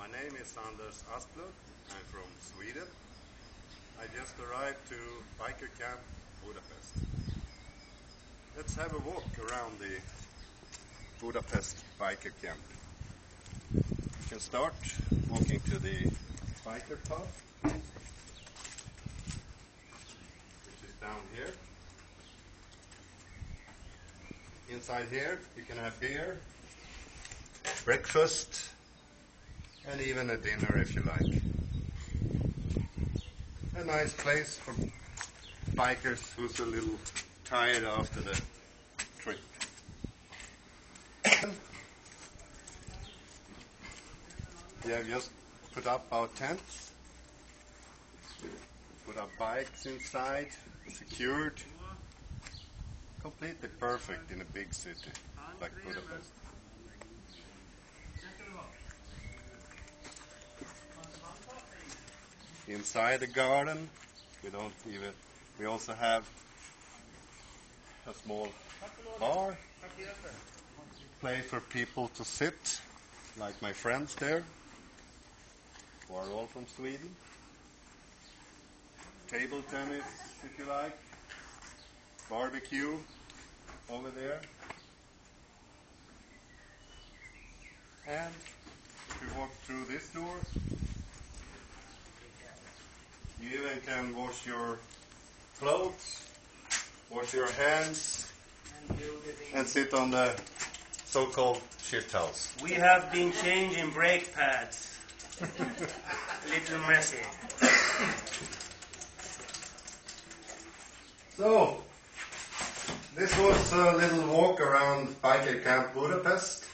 My name is Asplund. I'm from Sweden. I just arrived to BIKERCAMP Budapest. Let's have a walk around the Budapest biker camp. You can start walking to the biker pub, which is down here. Inside here you can have beer, breakfast, and even a dinner if you like. A nice place for bikers who's a little tired after the trip. We have just put up our tents, put our bikes inside, secured. Completely perfect in a big city like Budapest. Inside the garden, we also have a small bar, place for people to sit, like my friends there, who are all from Sweden. Table tennis, if you like. Barbecue over there. And if you walk through this door, you even can wash your clothes, wash your hands, and sit on the so-called shit house. We have been changing brake pads. Little messy. So, this was a little walk around BIKERCAMP Budapest.